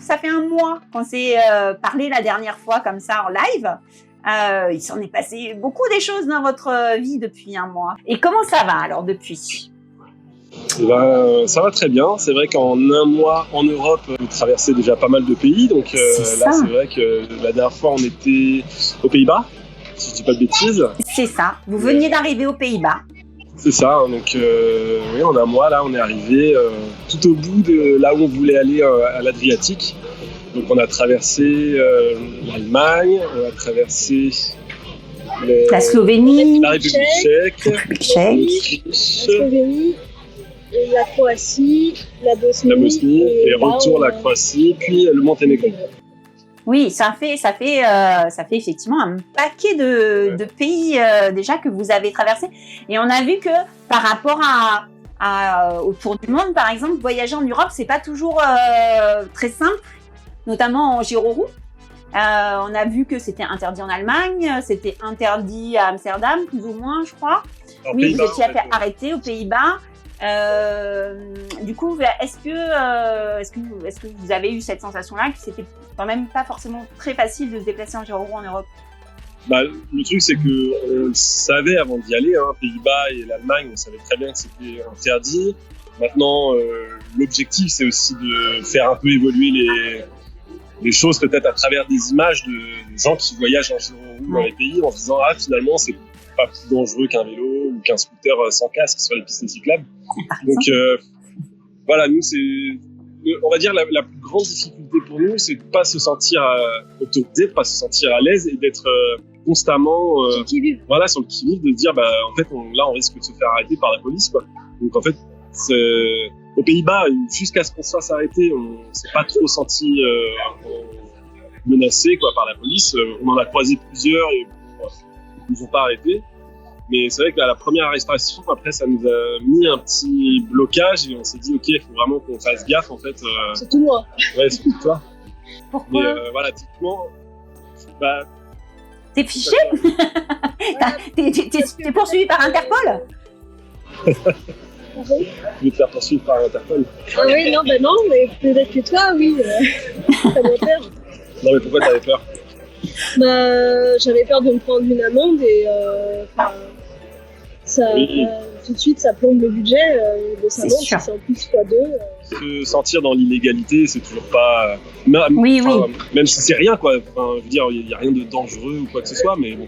Ça fait un mois qu'on s'est parlé la dernière fois comme ça en live. Il s'en est passé beaucoup des choses dans votre vie depuis un mois. Et comment ça va alors depuis ? Ça va très bien. C'est vrai qu'en un mois en Europe, vous traversez déjà pas mal de pays. Donc là, c'est vrai que la dernière fois, on était aux Pays-Bas, si je dis pas de bêtises. C'est ça. Vous veniez d'arriver aux Pays-Bas. C'est ça. Donc oui, en un mois, là, on est arrivé tout au bout de là où on voulait aller à l'Adriatique. Donc on a traversé l'Allemagne, on a traversé la Slovénie, la République tchèque, la Slovénie, la Croatie, la Bosnie et retour la Croatie, puis le Monténégro. Oui, ça fait effectivement un paquet de pays déjà que vous avez traversé. Et on a vu que par rapport au tour du monde, par exemple, voyager en Europe, c'est pas toujours très simple, notamment en Giro-Roue. On a vu que c'était interdit en Allemagne, c'était interdit à Amsterdam, plus ou moins, je crois. Oui, vous étiez arrêté aux Pays-Bas. Du coup, est-ce que vous avez eu cette sensation-là que c'était quand même pas forcément très facile de se déplacer en Giro-Roue en Europe ? Le truc, c'est qu'on savait avant d'y aller, Pays-Bas et l'Allemagne, on savait très bien que c'était interdit. Maintenant, l'objectif, c'est aussi de faire un peu évoluer les choses, peut-être à travers des images de gens qui voyagent en Giro-Roue dans les pays, en se disant « Ah, finalement, c'est pas plus dangereux qu'un vélo ou qu'un scooter sans casque sur les pistes cyclables. » Donc, voilà, nous, on va dire la plus grande difficulté pour nous, c'est de ne pas se sentir autorisé, de ne pas se sentir à l'aise et d'être constamment sur le qui-vive, de se dire, en fait, là, on risque de se faire arrêter par la police, quoi. Donc, en fait, aux Pays-Bas, jusqu'à ce qu'on se fasse arrêter, on ne s'est pas trop senti menacé, quoi, par la police. On en a croisé plusieurs et ils ne nous ont pas arrêtés. Mais c'est vrai que la première arrestation, après, ça nous a mis un petit blocage et on s'est dit, OK, il faut vraiment qu'on fasse gaffe, en fait. Surtout moi. Ouais, surtout toi. Pourquoi ? Mais voilà, typiquement, t'es fiché ? T'es poursuivi par Interpol ? Je vais te faire poursuivre par Interpol. Ah oui, non, mais peut-être que toi, oui. Ça doit faire. Non, mais pourquoi t'avais peur ? J'avais peur de me prendre une amende et tout de suite ça plombe le budget de sa amende, c'est en plus x2. Se sentir dans l'illégalité, c'est toujours pas. Même si c'est rien, quoi. Enfin, je veux dire, il n'y a rien de dangereux ou quoi que ce soit, mais bon.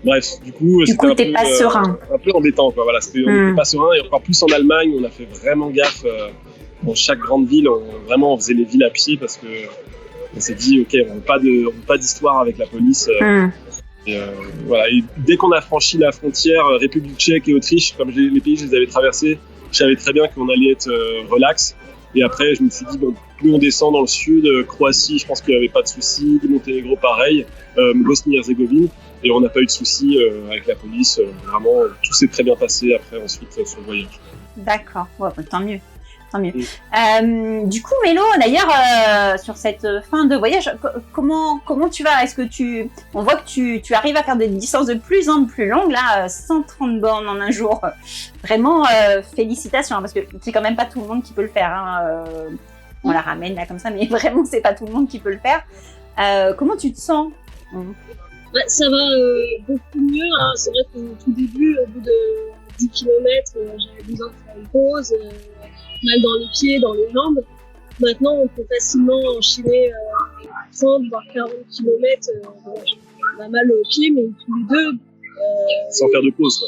Bref, du coup, c'était t'es pas serein. Un peu embêtant, quoi. Voilà, on n'était pas serein et encore plus en Allemagne, on a fait vraiment gaffe. Dans chaque grande ville, on faisait les villes à pied parce que on s'est dit, OK, on veut pas d'histoire avec la police. Voilà. Et dès qu'on a franchi la frontière République tchèque et Autriche, comme les pays, je les avais traversés, je savais très bien qu'on allait être relax. Et après, je me suis dit, plus on descend dans le sud, Croatie, je pense qu'il n'y avait pas de soucis, Monténégro, pareil, Bosnie-Herzégovine, et on n'a pas eu de soucis avec la police. Vraiment, tout s'est très bien passé après, ensuite, sur le voyage. D'accord, tant mieux. Du coup, Mélo, d'ailleurs, sur cette fin de voyage, comment tu vas ? Est-ce que on voit que tu arrives à faire des distances de plus en plus longues, là, 130 bornes en un jour. Vraiment, félicitations, parce que c'est quand même pas tout le monde qui peut le faire. On la ramène là comme ça, mais vraiment, c'est pas tout le monde qui peut le faire. Comment tu te sens ? Ça va beaucoup mieux. C'est vrai qu'au tout début, au bout de 10 km, j'avais besoin de faire une pause. Mal dans les pieds, dans les jambes. Maintenant, on peut facilement enchaîner 30 voire 40 km. On a mal aux pieds, mais tous les deux. Sans faire de pause, quoi.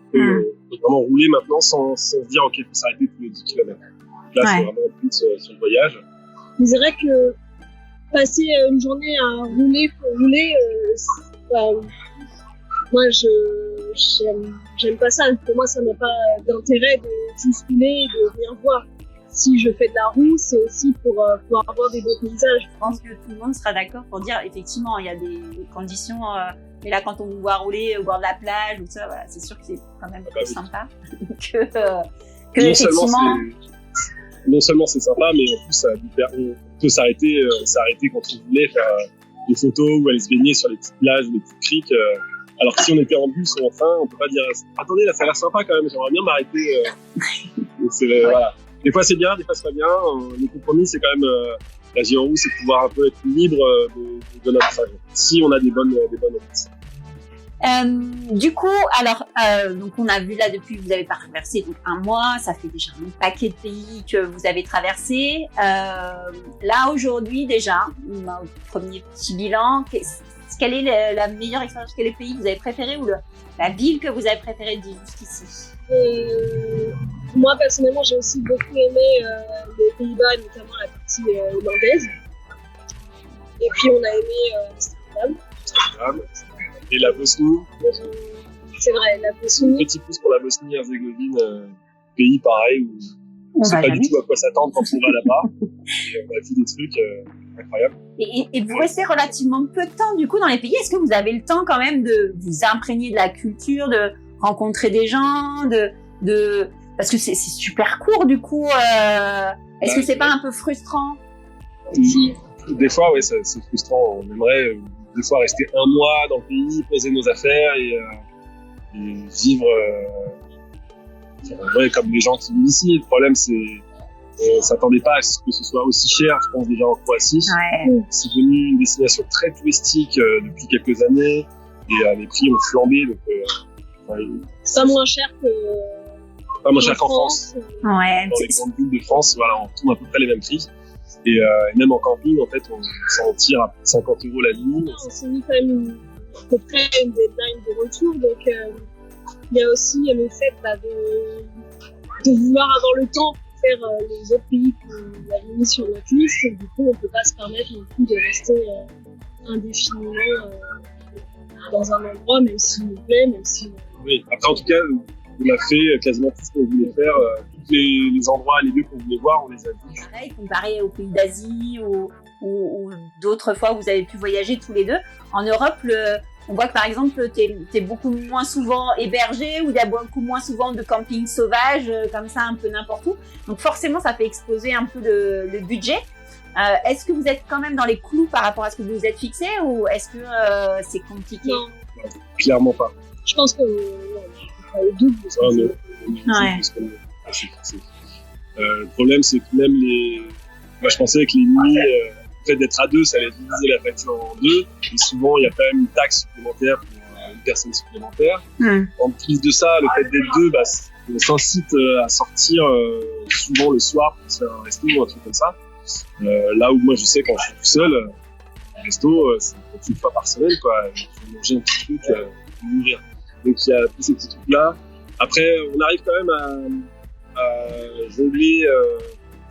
On peut vraiment rouler maintenant sans se dire, OK, il faut s'arrêter tous les 10 km. Là, c'est vraiment plus sur le voyage. Mais c'est vrai que passer une journée à rouler pour rouler, moi, j'aime pas ça. Pour moi, ça n'a pas d'intérêt de juste rouler et de rien voir. Si je fais de la roue, c'est aussi pour avoir des beaux paysages. Je pense que tout le monde sera d'accord pour dire, effectivement, il y a des conditions. Mais là, quand on vous voit rouler au bord de la plage ou ça, voilà, c'est sûr que c'est quand même plus sympa que effectivement. Non seulement c'est sympa, mais en plus, on peut s'arrêter quand on voulait, faire des photos ou aller se baigner sur les petites plages, les petites criques. Alors que si on était en bus ou en train, on peut pas dire « Attendez, là, ça a l'air sympa quand même, j'aimerais bien m'arrêter. » Voilà. Des fois c'est bien, des fois c'est pas bien. Le compromis, c'est quand même la vie en roue, c'est de pouvoir un peu être libre de notre trajet. Si on a des bonnes routes. Du coup, alors, donc on a vu là depuis que vous avez traversé donc 1 mois, ça fait déjà un paquet de pays que vous avez traversé. Là aujourd'hui déjà, premier petit bilan, quelle est la meilleure expérience, quel est le pays que vous avez préféré ou la ville que vous avez préféré jusqu'ici? Moi personnellement, j'ai aussi beaucoup aimé les Pays-Bas, notamment la partie hollandaise. Et puis on a aimé Amsterdam. Et la Bosnie. C'est vrai, la Bosnie. Petit pouce pour la Bosnie-Herzégovine, pays pareil où on ne sait pas du tout à quoi s'attendre quand on va là-bas. Et on a vu des trucs incroyables. Et vous restez relativement peu de temps du coup dans les pays. Est-ce que vous avez le temps quand même de vous imprégner de la culture, de rencontrer des gens, parce que c'est super court du coup. Est-ce que c'est pas un peu frustrant? Si. Des fois, ouais, c'est frustrant. On aimerait des fois rester 1 mois dans le pays, poser nos affaires et vivre comme les gens qui vivent ici. Le problème, c'est on s'attendait pas à ce que ce soit aussi cher, je pense, déjà en Croatie. Ouais. C'est devenu une destination très touristique depuis quelques années et les prix ont flambé. Donc, pas moins cher qu'en France. Ouais. Dans les grandes villes de France, voilà, on retrouve à peu près les mêmes prix. Et même en camping, en fait, on s'en tire à 50 € la nuit. On s'est mis quand même à peu près une deadline de retour, donc il y a aussi le fait de vouloir avoir le temps pour faire les autres pays qu'on avait mis sur notre liste. Du coup, on ne peut pas se permettre non plus de rester indéfiniment dans un endroit, même s'il nous plaît, même si... Oui, après en tout cas, on a fait quasiment tout ce qu'on voulait faire. Tous les endroits, les lieux qu'on voulait voir, on les a vus. Pareil, comparé aux pays d'Asie ou d'autres fois où vous avez pu voyager tous les deux. En Europe, on voit que par exemple, t'es beaucoup moins souvent hébergé ou il y a beaucoup moins souvent de camping sauvage, comme ça, un peu n'importe où. Donc forcément, ça fait exploser un peu le budget. Est-ce que vous êtes quand même dans les clous par rapport à ce que vous vous êtes fixé ou est-ce que c'est compliqué? Non, clairement pas. Je pense que le double. Le problème, c'est que même moi, je pensais que les nuits, le fait d'être à 2, ça allait diviser la facture en 2. Et souvent, il y a quand même une taxe supplémentaire pour une personne supplémentaire. En plus de ça, le fait d'être 2, on s'incite à sortir souvent le soir pour se faire un resto ou un truc comme ça. Là où moi, je sais quand je suis tout seul, un resto, c'est une fois par semaine, quoi. Je vais manger un petit truc pour nourrir. Donc il y a tous ces petits trucs-là. Après, on arrive quand même à jongler.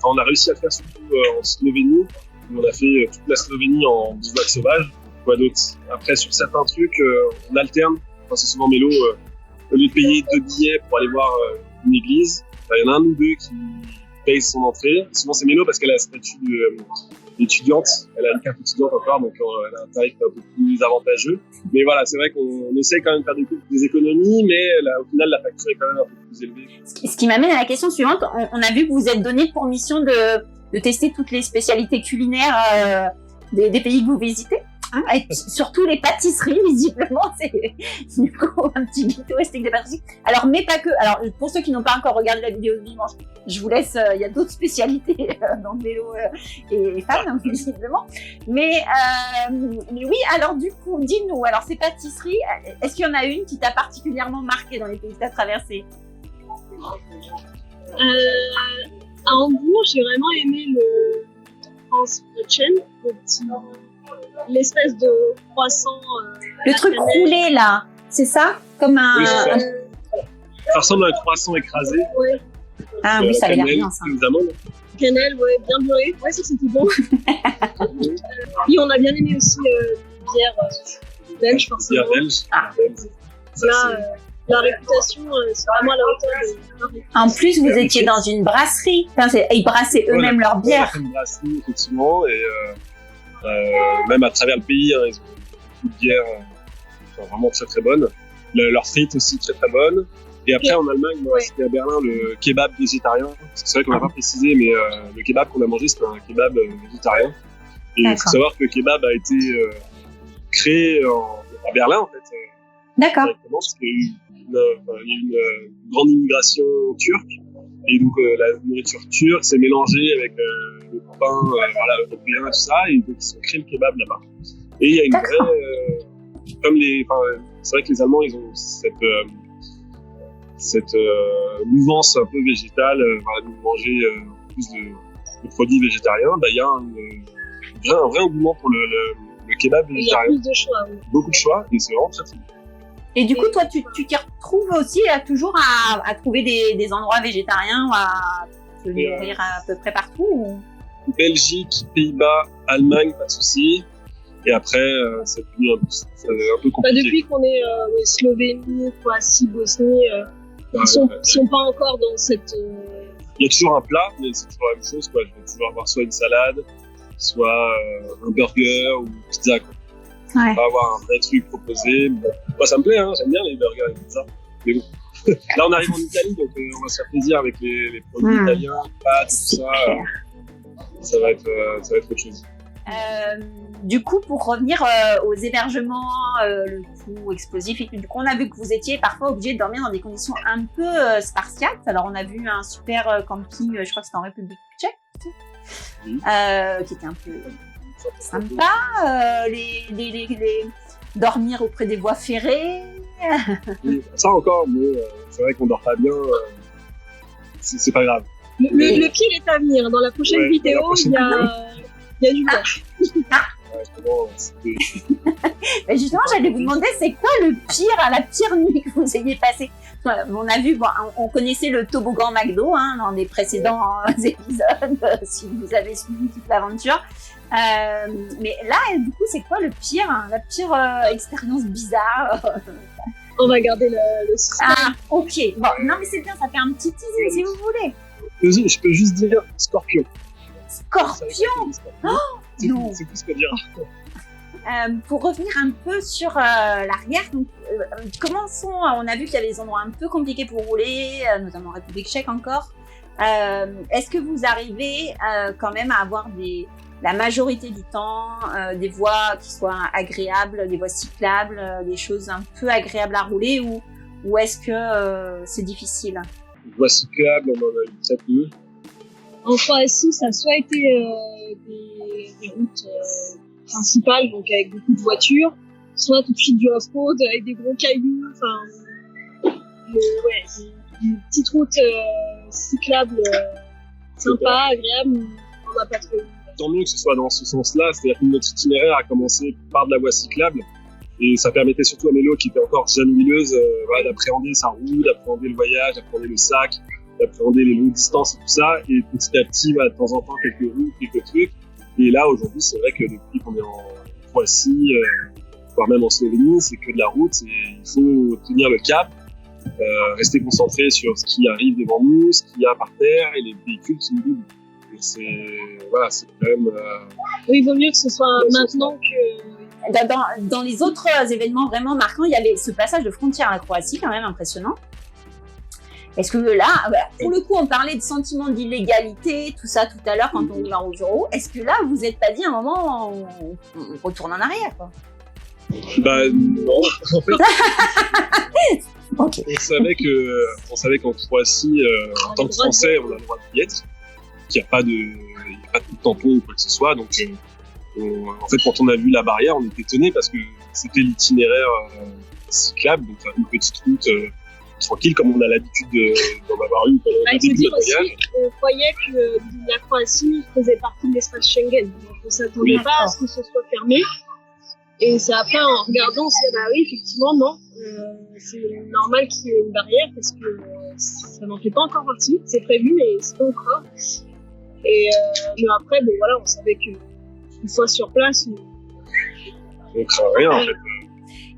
On a réussi à le faire surtout en Slovénie. On a fait toute la Slovénie en bivouac sauvage. Quoi d'autre? Après, sur certains trucs, on alterne. Enfin, c'est souvent mélo. Au lieu de payer 2 billets pour aller voir une église, il y en a un ou deux qui payent son entrée. Souvent, c'est mélo parce qu'elle a le statut d'étudiante. Elle a une carte étudiante encore, donc elle a un tarif un peu plus avantageux. Mais voilà, c'est vrai qu'on essaie quand même de faire des économies, mais au final, la facture est quand même un peu plus élevée. Ce qui m'amène à la question suivante. On a vu que vous êtes donné pour mission de tester toutes les spécialités culinaires des pays que vous visitez. Hein, et surtout les pâtisseries, visiblement, c'est du coup un petit gâteau et steak de pâtisserie. Alors, mais pas que. Alors, pour ceux qui n'ont pas encore regardé la vidéo de dimanche, je vous laisse. Il y a d'autres spécialités dans le vélo et femmes, visiblement. Mais oui. Alors, du coup, dis-nous. Alors, ces pâtisseries, est-ce qu'il y en a une qui t'a particulièrement marqué dans les pays que t'as traversés? À Hambourg, j'ai vraiment aimé le Franzbrötchen, l'espèce de croissant. Le truc roulé là, c'est ça? Comme un. Oui, ça ressemble à un croissant écrasé. Ouais. Ah oui, ça a l'air bien ça. Des amandes. Cannelle, ouais, bien beurré. Ouais, ça c'était bon. Et on a bien aimé aussi les bières belges, forcément. Bière belge. Ah. Là, la réputation, c'est vraiment à la hauteur de. En plus, vous étiez dans une brasserie. Enfin, ils brassaient eux-mêmes leur bière. Une brasserie, effectivement, et même à travers le pays, ils ont beaucoup de bières vraiment très très bonnes. Leurs frites aussi très très bonnes. Et après, en Allemagne, moi, c'était à Berlin, le kebab végétarien. C'est vrai qu'on n'a pas précisé, mais le kebab qu'on a mangé, c'était un kebab végétarien. Et il faut savoir que le kebab a été créé à Berlin, en fait. D'accord. Parce qu'il y a eu une grande immigration turque. Et donc la nourriture turque s'est mélangée avec le pain européen et tout ça, et donc ils ont créé le kebab là-bas. Et il y a une vraie, c'est vrai que les Allemands ils ont cette mouvance un peu végétale, de manger plus de produits végétariens. Il y a un vrai engouement pour le kebab végétarien. Il y a plus de choix. Oui. Beaucoup de choix, et c'est vraiment très très bien. Et du coup, toi, tu t'y retrouves aussi toujours à trouver des endroits végétariens ou à te nourrir à peu près partout ou... Belgique, Pays-Bas, Allemagne, pas de souci. Et après, c'est un peu compliqué. Depuis qu'on est Slovénie, Croatie, Bosnie, ils sont pas encore dans cette... Il y a toujours un plat, mais c'est toujours la même chose, quoi. Je vais toujours avoir soit une salade, soit un burger ou une pizza, quoi. Ouais. On va avoir un vrai truc proposé. Bon. Moi, ça me plaît, hein, j'aime bien les burgers et les pizzas. Mais bon. Là, on arrive en Italie, donc on va se faire plaisir avec les produits italiens, pâtes, tout ça. Ça va être autre chose. Du coup, pour revenir aux hébergements, le coût explosif, du coup, on a vu que vous étiez parfois obligé de dormir dans des conditions un peu spartiates. Alors, on a vu un super camping, je crois que c'était en République tchèque, qui était un peu sympa. Dormir auprès des voies ferrées. Oui, ça encore, mais c'est vrai qu'on dort pas bien. C'est pas grave. Le pire est à venir. Dans la prochaine vidéo, il y a du temps. Mais justement, j'allais vous demander, c'est quoi la pire nuit que vous ayez passée? On a vu, on connaissait le toboggan McDo dans les précédents épisodes, si vous avez suivi toute l'aventure. Mais là, du coup, c'est quoi la pire expérience bizarre? On va garder le suspense. Ah, ok. Bon, non, mais c'est bien, ça fait un petit teasing si vous voulez. Je peux juste dire scorpion. Scorpion? Oh, non. C'est tout ce que dire. Pour revenir un peu sur l'arrière, donc commençons. On a vu qu'il y avait des endroits un peu compliqués pour rouler, notamment en République tchèque encore. Est-ce que vous arrivez quand même à avoir la majorité du temps des voies qui soient agréables, des voies cyclables, des choses un peu agréables à rouler, ou est-ce que c'est difficile? Les voies cyclables, on en a eu très peu. En Croatie, ça a soit été des routes principales, donc avec beaucoup de voitures, soit tout de suite du off-road avec des gros cailloux, des petites routes cyclables sympas, agréables, on n'a pas trouvé. Tant mieux que ce soit dans ce sens-là, c'est-à-dire que notre itinéraire a commencé par de la voie cyclable, et ça permettait surtout à Mélo, qui était encore jeune huileuse, d'appréhender sa roue, d'appréhender le voyage, d'appréhender le sac, d'appréhender les longues distances et tout ça, et petit à petit, de temps en temps, quelques roues, quelques trucs. Et là, aujourd'hui, c'est vrai que depuis qu'on est en Croatie, voire même en Slovénie, c'est que de la route, et il faut tenir le cap, rester concentré sur ce qui arrive devant nous, ce qu'il y a par terre, et les véhicules qui nous doublent. C'est quand même... Oui, il vaut mieux que ce soit maintenant que... Dans les autres événements vraiment marquants, il y avait ce passage de frontière à la Croatie, quand même impressionnant. Est-ce que là, pour le coup, on parlait de sentiment d'illégalité, tout ça tout à l'heure quand on roule en rouge euro. Est-ce que là, vous n'êtes pas dit à un moment, on retourne en arrière, quoi? Non, en fait. Okay. On savait qu'en Croatie, en tant que Français, on a le droit d'y être, qu'il n'y a pas de tampon ou quoi que ce soit. Donc, en fait, quand on a vu la barrière, on était étonnés parce que c'était l'itinéraire cyclable, donc une petite route tranquille, comme on a l'habitude d'en avoir une pendant le début de notre voyage. On croyait que la Croatie faisait partie de l'espace Schengen. Donc, on ne s'attendait pas à ce que ce soit fermé. Et c'est après, en regardant, on s'est dit, oui, effectivement, non. C'est normal qu'il y ait une barrière parce que ça n'en fait pas encore partie. C'est prévu, mais c'est pas encore. Et mais après, on savait qu'une fois sur place, on craint rien, en fait.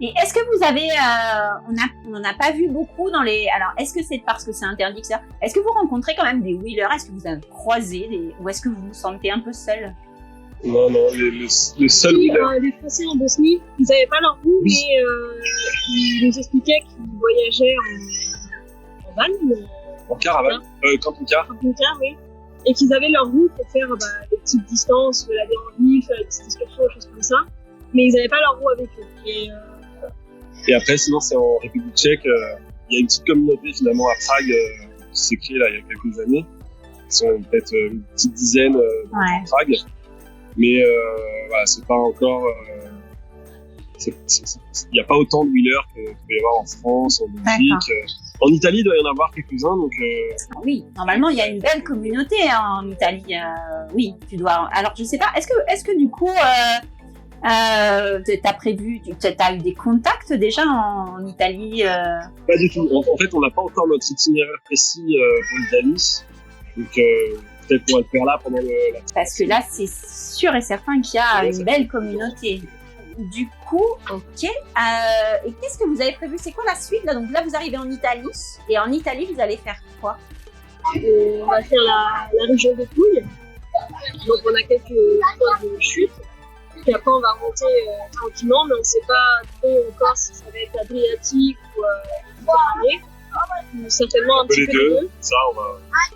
Et est-ce que vous avez, on n'en a pas vu beaucoup dans les. Alors, est-ce que c'est parce que c'est interdit que ça? Est-ce que vous rencontrez quand même des wheelers? Est-ce que vous avez croisé ou est-ce que vous vous sentez un peu seul? Non, le seul wheeler. Les Français en Bosnie, ils n'avaient pas leur roue, mais ils nous expliquaient qu'ils voyageaient en van. En caravane, camping-car. Camping-car, oui. Et qu'ils avaient leur roue pour faire des petites distances, se laver en ville, faire des petites excursions, des choses comme ça. Mais ils n'avaient pas leur roue avec eux. Et après, sinon, c'est en République tchèque. Il y a une petite communauté, finalement, à Prague, qui s'est créé là il y a quelques années. Ils sont peut-être une petite dizaine dans Prague. Mais voilà, c'est pas encore. Il n'y a pas autant de wheelers qu'il peut y avoir en France, en Belgique. En Italie, il doit y en avoir quelques-uns. Donc, oui, normalement, il y a une belle communauté en Italie. Oui, tu dois. Alors, je sais pas, est-ce que du coup, t'as prévu, t'as eu des contacts déjà en Italie Pas du tout. En fait, on n'a pas encore notre itinéraire précis pour l'Italie. Donc, peut-être qu'on va le faire là pendant la... Parce que là, c'est sûr et certain qu'il y a une belle communauté. Du coup, ok. Et qu'est-ce que vous avez prévu? C'est quoi la suite là? Donc là, vous arrivez en Italie. Et en Italie, vous allez faire quoi? On va faire la région de Pouille. Donc on a quelques points de chute. Puis après, on va monter tranquillement, mais on ne sait pas trop encore si ça va être Adriatique ou Méditerranée. Ou certainement un petit peu les deux. Ça,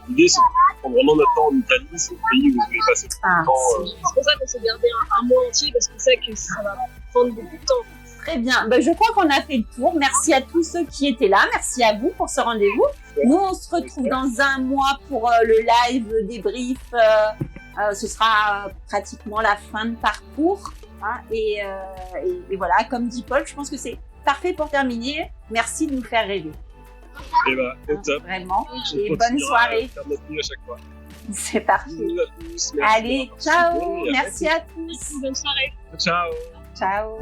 l'idée, c'est de prendre vraiment notre temps en Italie. C'est le pays où vous voulez passer tout le temps. C'est pour ça qu'on s'est gardé un mois entier, parce qu'on sait que ça va prendre beaucoup de temps. Très bien. Je crois qu'on a fait le tour. Merci à tous ceux qui étaient là. Merci à vous pour ce rendez-vous. Nous, on se retrouve dans un mois pour le live débrief. Ce sera pratiquement la fin de parcours. Hein, et voilà, comme dit Paul, je pense que c'est parfait pour terminer. Merci de nous faire rêver. Et top. Vraiment. Et bonne soirée. Faire notre nuit à chaque fois. C'est parfait. Bisous à tous. Allez, ciao. Merci à tous. Bonne soirée. Ciao. Ciao.